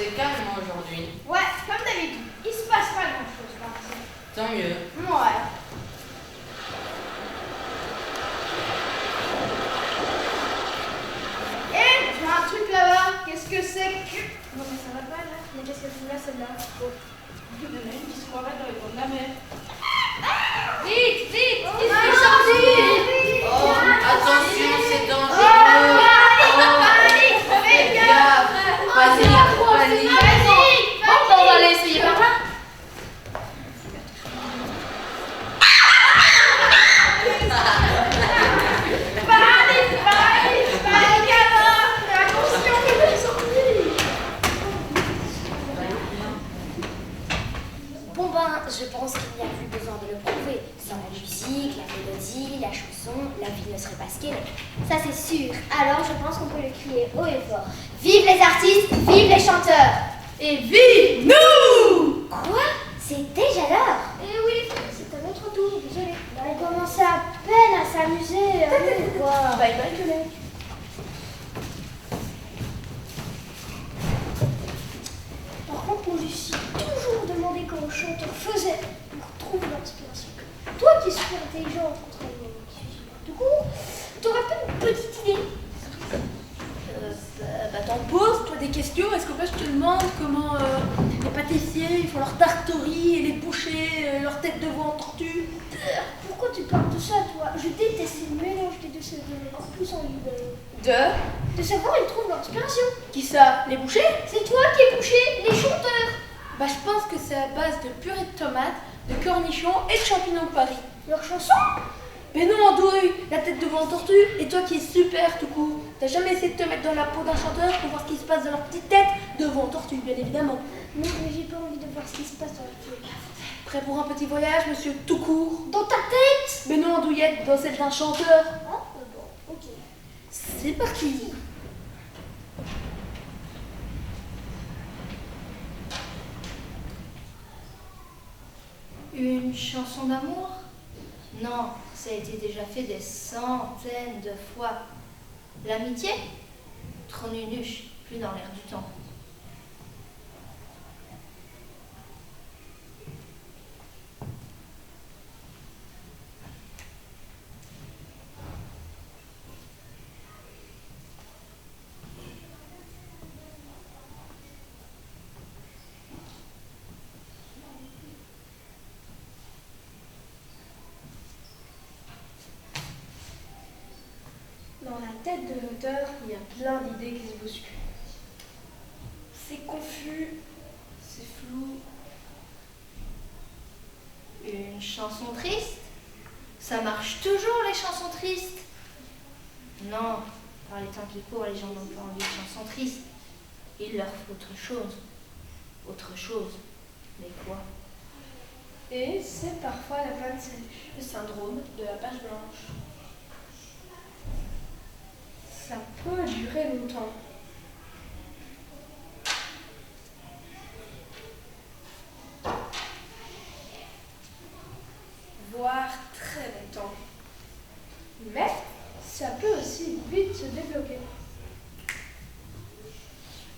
C'est calme aujourd'hui. Ouais, comme d'habitude. Il se passe pas grand-chose par ici. Tant mieux. Ouais. Eh, j'ai un truc là-bas. Qu'est-ce que c'est que... Non mais ça va pas là. Mais qu'est-ce que tu là celle-là? Oh. Il y en a une qui se croirait dans les bords de la mer. Vite, vite. Oh, Il faut sortir. Oh, attention, c'est dangereux. Fais Fais gaffe. gaffe. Vas-y. Bon, on va aller essayer par là. Bon ben, je pense qu'il n'y a plus besoin de le prouver. Sans la musique, la mélodie, la chanson, la vie ne serait pas ce qu'elle est. Ça c'est sûr. Alors je pense qu'on peut le crier haut et fort. Vive les artistes, vive les chanteurs. Et vive nous. Quoi? C'est déjà l'heure. Eh oui, c'est à notre tour, désolé. Bah, on commence à peine à s'amuser. Quoi. Bye bye, que l'ai. Par contre, on lui s'est toujours demandé comment le chanteur faisait pour trouver l'inspiration. Toi qui es super intelligent, contrairement à moi qui suis super tout court, t'aurais pas une petite idée? T'en poses, toi, des questions. Est-ce que moi, je te demande comment les pâtissiers, ils font leur tarterie et les bouchers, leur tête de veau en tortue? Pourquoi tu parles de ça, toi? Je déteste le mélange des deux, ça me donne encore plus envie de savoir où ils trouvent l'inspiration. Qui ça? Les bouchers? C'est toi qui es bouché, les chanteurs. Bah, je pense que c'est à base de purée de tomates, de cornichons et de champignons de Paris. Leurs chansons? Mais non, Andouille, la tête de veau en tortue, et toi qui es super tout court. T'as jamais essayé de te mettre dans la peau d'un chanteur pour voir ce qui se passe dans leur petite tête de veau en tortue, bien évidemment. Non, mais j'ai pas envie de voir ce qui se passe dans la foule. Prêt pour un petit voyage, monsieur tout court? Dans ta tête? Mais non, Andouillette, dans celle d'un chanteur. Ah, bon, ok. C'est parti. Une chanson d'amour? Non, ça a été déjà fait des centaines de fois. L'amitié? Trop nunuche, plus dans l'air du temps. Dans la tête de l'auteur, il y a plein d'idées qui se bousculent. C'est confus, c'est flou. Une chanson triste? Ça marche toujours les chansons tristes. Non, par les temps qui courent, les gens n'ont pas envie de chansons tristes. Il leur faut autre chose. Autre chose. Mais quoi? Et c'est parfois la panne sèche, le syndrome de la page blanche. Ça peut durer longtemps. Voire très longtemps. Mais ça peut aussi vite se débloquer.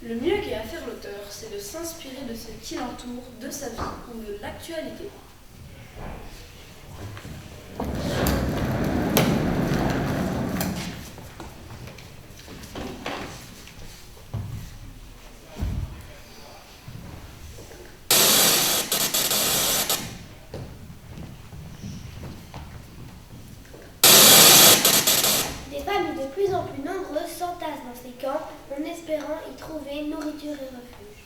Le mieux qu'a à faire l'auteur, c'est de s'inspirer de ce qui l'entoure, de sa vie ou de l'actualité. Des familles de plus en plus nombreuses s'entassent dans ces camps en espérant y trouver nourriture et refuge.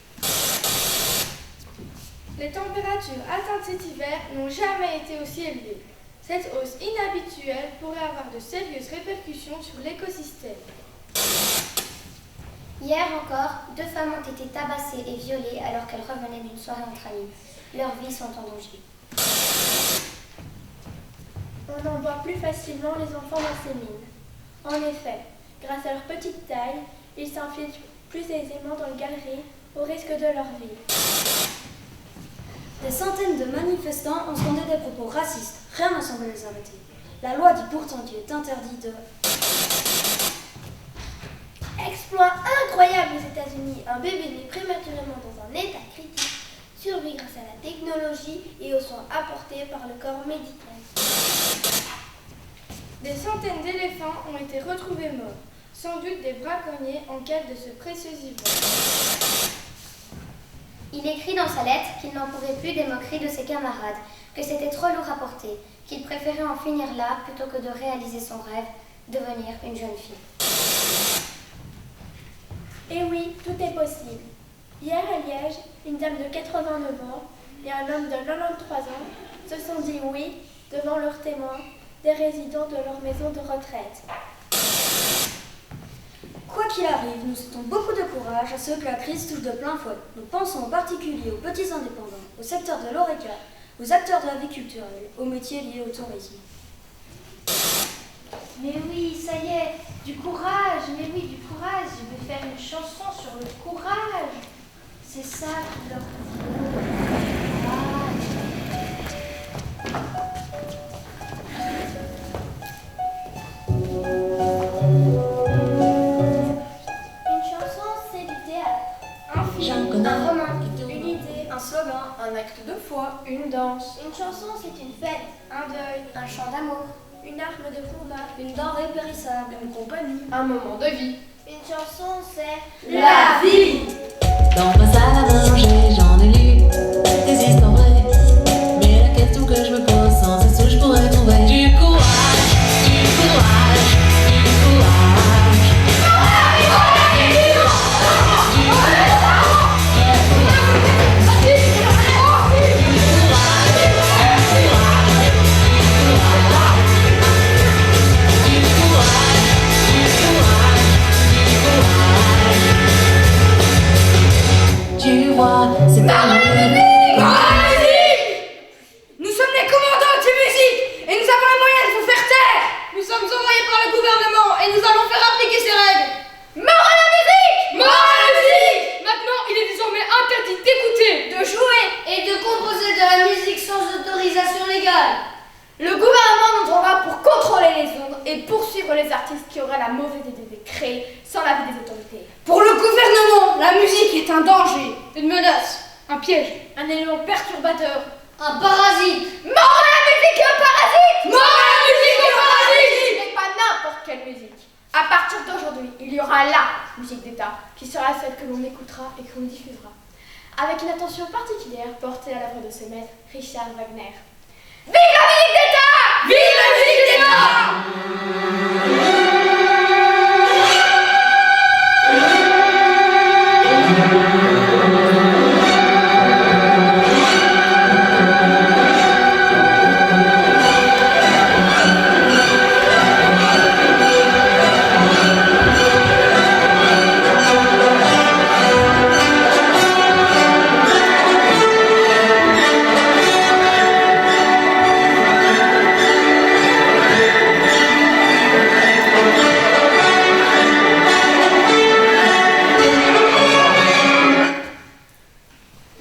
Les températures atteintes cet hiver n'ont jamais été aussi élevées. Cette hausse inhabituelle pourrait avoir de sérieuses répercussions sur l'écosystème. Hier encore, 2 femmes ont été tabassées et violées alors qu'elles revenaient d'une soirée entre amis. Leurs vies sont en danger. On en voit plus facilement les enfants dans ces mines. En effet, grâce à leur petite taille, ils s'infiltrent plus aisément dans le galerie au risque de leur vie. Des centaines de manifestants ont scandé des propos racistes. Rien ne semble les arrêter. La loi dit pourtant qu'il est interdit de... Exploit incroyable aux États-Unis. Un bébé né prématurément dans un état critique survit grâce à la technologie et aux soins apportés par le corps médical. Des centaines d'éléphants ont été retrouvés morts, sans doute des braconniers en quête de ce précieux ivoire. Il écrit dans sa lettre qu'il n'en pouvait plus des moqueries de ses camarades, que c'était trop lourd à porter, qu'il préférait en finir là plutôt que de réaliser son rêve, devenir une jeune fille. Et oui, tout est possible. Hier à Liège, une dame de 89 ans et un homme de 93 ans se sont dit oui devant leurs témoins, des résidents de leur maison de retraite. Quoi qu'il arrive, nous souhaitons beaucoup de courage à ceux que la crise touche de plein fouet. Nous pensons en particulier aux petits indépendants, au secteur de l'ORECA, aux acteurs de la vie culturelle, aux métiers liés au tourisme. Mais oui, ça y est, du courage, mais oui, du courage. Je vais faire une chanson sur le courage. C'est ça qui leur Une chanson, c'est du théâtre. Un film, un roman, une idée, Un slogan, un acte de foi, une danse. une chanson, c'est une fête, un deuil, Un chant d'amour. une arme de combat. Une denrée périssable, Une compagnie. Un moment de vie. Une chanson, c'est La vie. Dans ma salle à manger, j'en ai lu des histoires vraies. Mais la question que je me pose, sans cesse où je pourrais trouver du courage, du courage, du courage. Tu vois, c'est tellement Nous sommes les commandants de musique et nous avons les moyens de vous faire taire. Nous sommes envoyés par le gouvernement et nous allons faire appliquer ces règles. Mort à la musique! Mort à la musique! Maintenant, il est désormais interdit d'écouter, de jouer Et de composer de la musique sans autorisation légale. Le gouvernement nous trouvera pour contrôler les ondes et poursuivre les artistes qui auraient la mauvaise idée de créer sans l'avis des autorités. Pour le gouvernement, la musique est un danger, une menace, un piège, un élément perturbateur. Un parasite. Mort à la musique et au parasite! Mort à la musique et au parasite! Mais pas n'importe quelle musique. À partir d'aujourd'hui, il y aura la musique d'État qui sera celle que l'on écoutera et que l'on diffusera. Avec une attention particulière portée à l'œuvre de ce maître, Richard Wagner. Vive la musique d'État! Vive la musique d'État!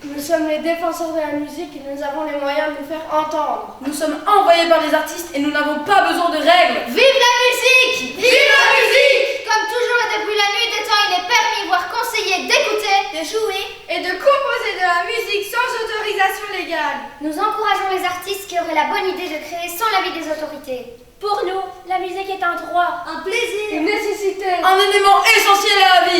Nous sommes les défenseurs de la musique et nous avons les moyens de nous faire entendre. Nous sommes envoyés par les artistes et nous n'avons pas besoin de règles. Vive la musique! Vive la musique! Comme toujours et depuis la nuit des temps, il est permis, voire conseillé d'écouter, de jouer. Et de composer de la musique sans autorisation légale. Nous encourageons les artistes qui auraient la bonne idée de créer sans l'avis des autorités. Pour nous, la musique est un droit, un plaisir. Une nécessité. Un élément essentiel à la vie.